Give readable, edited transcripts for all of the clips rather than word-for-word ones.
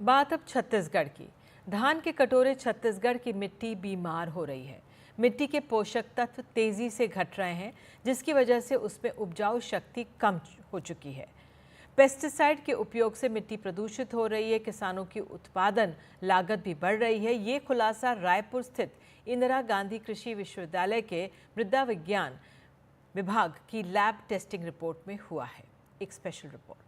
बात अब छत्तीसगढ़ की। धान के कटोरे छत्तीसगढ़ की मिट्टी बीमार हो रही है। मिट्टी के पोषक तत्व तेजी से घट रहे हैं, जिसकी वजह से उसमें उपजाऊ शक्ति कम हो चुकी है। पेस्टिसाइड के उपयोग से मिट्टी प्रदूषित हो रही है, किसानों की उत्पादन लागत भी बढ़ रही है। ये खुलासा रायपुर स्थित इंदिरा गांधी कृषि विश्वविद्यालय के मृदा विज्ञान विभाग की लैब टेस्टिंग रिपोर्ट में हुआ है। एक स्पेशल रिपोर्ट।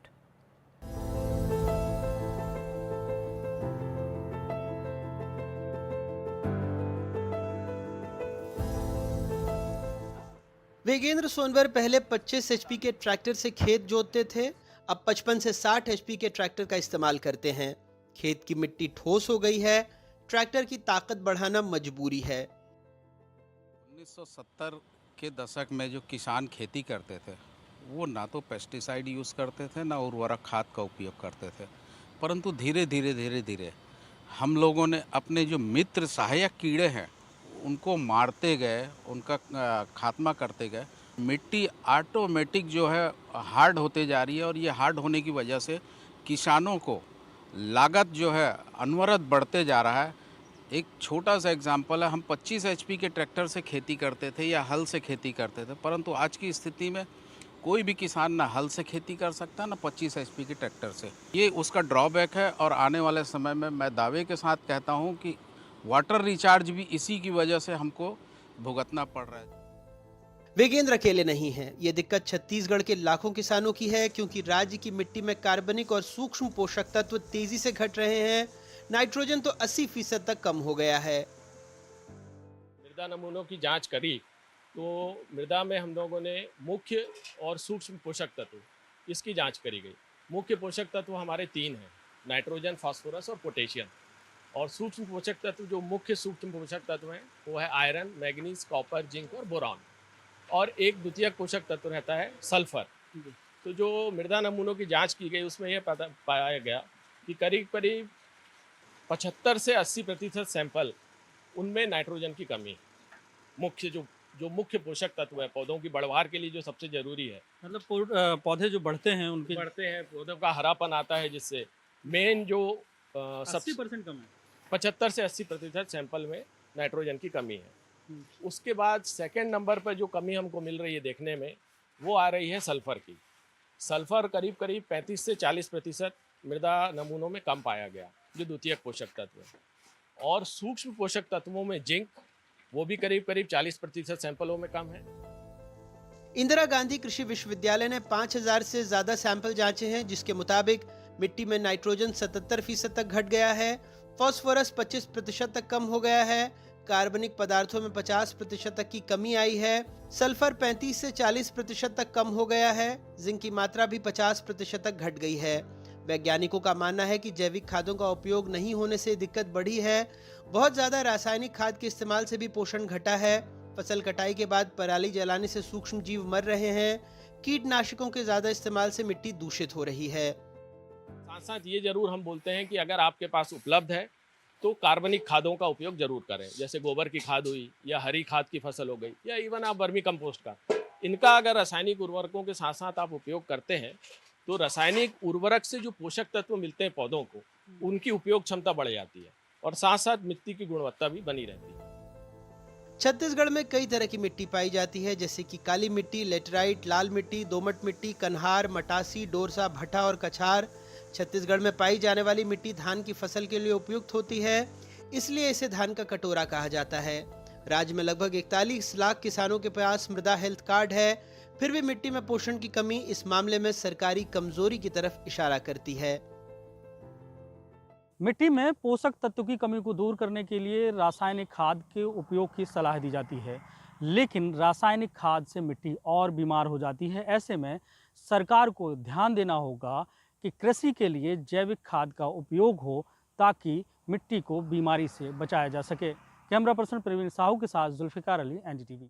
वेगेंद्र सोनवर पहले 25 एचपी के ट्रैक्टर से खेत जोतते थे। अब 55 से 60 एचपी के ट्रैक्टर का इस्तेमाल करते हैं। खेत की मिट्टी ठोस हो गई है, ट्रैक्टर की ताकत बढ़ाना मजबूरी है। 1970 के दशक में जो किसान खेती करते थे वो ना तो पेस्टिसाइड यूज़ करते थे ना उर्वरक खाद का उपयोग करते थे, परंतु धीरे धीरे हम लोगों ने अपने जो मित्र सहायक कीड़े हैं उनको मारते गए, उनका खात्मा करते गए। मिट्टी ऑटोमेटिक जो है हार्ड होते जा रही है और ये हार्ड होने की वजह से किसानों को लागत जो है अनवरत बढ़ते जा रहा है। एक छोटा सा एग्जांपल है, हम 25 एचपी के ट्रैक्टर से खेती करते थे या हल से खेती करते थे, परंतु आज की स्थिति में कोई भी किसान ना हल से खेती कर सकता ना 25 एचपी के ट्रैक्टर से। ये उसका ड्रॉबैक है और आने वाले समय में मैं दावे के साथ कहता हूँ कि वाटर रिचार्ज भी इसी की वजह से हमको भुगतना पड़ रहा है। वेगेंद्र अकेले नहीं है, ये दिक्कत छत्तीसगढ़ के लाखों किसानों की है, क्योंकि राज्य की मिट्टी में कार्बनिक और सूक्ष्म पोषक तत्व तेजी से घट रहे हैं। नाइट्रोजन तो 80% तक कम हो गया है। मृदा नमूनों की जांच करी तो मृदा में हम लोगों ने मुख्य और सूक्ष्म पोषक तत्व इसकी जांच करी गई। मुख्य पोषक तत्व हमारे 3 हैं, नाइट्रोजन, फास्फोरस और पोटेशियम। और सूक्ष्म पोषक तत्व जो मुख्य सूक्ष्म पोषक तत्व हैं वो है आयरन, मैग्नीज, कॉपर, जिंक और बोरॉन। और एक द्वितीयक पोषक तत्व रहता है सल्फर। तो जो मृदा नमूनों की जांच की गई उसमें यह पाया गया कि करीब करीब 75 से 80% सैंपल उनमें नाइट्रोजन की कमी है। मुख्य जो मुख्य पोषक तत्व है पौधों की बढ़वार के लिए जो सबसे जरूरी है, मतलब पौधे जो बढ़ते हैं उनके बढ़ते हैं, पौधों का हरापन आता है, जिससे मेन जो 80% कम है। 75 से 80% सैंपल में नाइट्रोजन की कमी है। उसके बाद सेकंड नंबर पर जो कमी हमको मिल रही है देखने में वो आ रही है सल्फर की। सल्फर करीब करीब 35 से 40% मृदा नमूनों में कम पाया गया, जो द्वितीयक पोषक तत्व है। और सूक्ष्म पोषक तत्वों में जिंक, वो भी करीब करीब 40% सैंपलों में कम है। इंदिरा गांधी कृषि विश्वविद्यालय ने 5000 से ज्यादा सैंपल जांचे हैं, जिसके मुताबिक मिट्टी में नाइट्रोजन 77% तक घट गया है, फास्फोरस 25% तक कम हो गया है, कार्बनिक पदार्थों में 50% तक की कमी आई है, सल्फर 35 से 40% तक कम हो गया है, जिंक की मात्रा भी 50% तक घट गई है। वैज्ञानिकों का मानना है कि जैविक खादों का उपयोग नहीं होने से दिक्कत बढ़ी है। बहुत ज्यादा रासायनिक खाद के इस्तेमाल से भी पोषण घटा है। फसल कटाई के बाद पराली जलाने से सूक्ष्म जीव मर रहे हैं। कीटनाशकों के ज्यादा इस्तेमाल से मिट्टी दूषित हो रही है। साथ साथ ये जरूर हम बोलते हैं कि अगर आपके पास उपलब्ध है तो कार्बनिक खादों का उपयोग जरूर करें, जैसे गोबर की खाद हुई या हरी खाद की फसल हो गई या इवन आप वर्मी कंपोस्ट का। इनका अगर रासायनिक उर्वरकों के साथ साथ आप उपयोग करते हैं तो रासायनिक उर्वरक से जो पोषक तत्व मिलते हैं पौधों को, उनकी उपयोग क्षमता बढ़ जाती है और साथ साथ मिट्टी की गुणवत्ता भी बनी रहती है। छत्तीसगढ़ में कई तरह की मिट्टी पाई जाती है, जैसे कि काली मिट्टी, लेटराइट, लाल मिट्टी, दोमट मिट्टी, कन्हार, मटासी, डोरसा, भट्टा और कछार। छत्तीसगढ़ में पाई जाने वाली मिट्टी धान की फसल के लिए उपयुक्त होती है, इसलिए इसे धान का कटोरा कहा जाता है। राज्य में लगभग 41 लाख किसानों के पास मृदा हेल्थ कार्ड है, फिर भी मिट्टी में पोषण की कमी इस मामले में सरकारी कमजोरी की तरफ इशारा करती है। मिट्टी में पोषक तत्व की कमी को दूर करने के लिए रासायनिक खाद के उपयोग की सलाह दी जाती है, लेकिन रासायनिक खाद से मिट्टी और बीमार हो जाती है। ऐसे में सरकार को ध्यान देना होगा कि कृषि के लिए जैविक खाद का उपयोग हो, ताकि मिट्टी को बीमारी से बचाया जा सके। कैमरा पर्सन प्रवीण साहू के साथ जुल्फिकार अली, एनडीटीवी।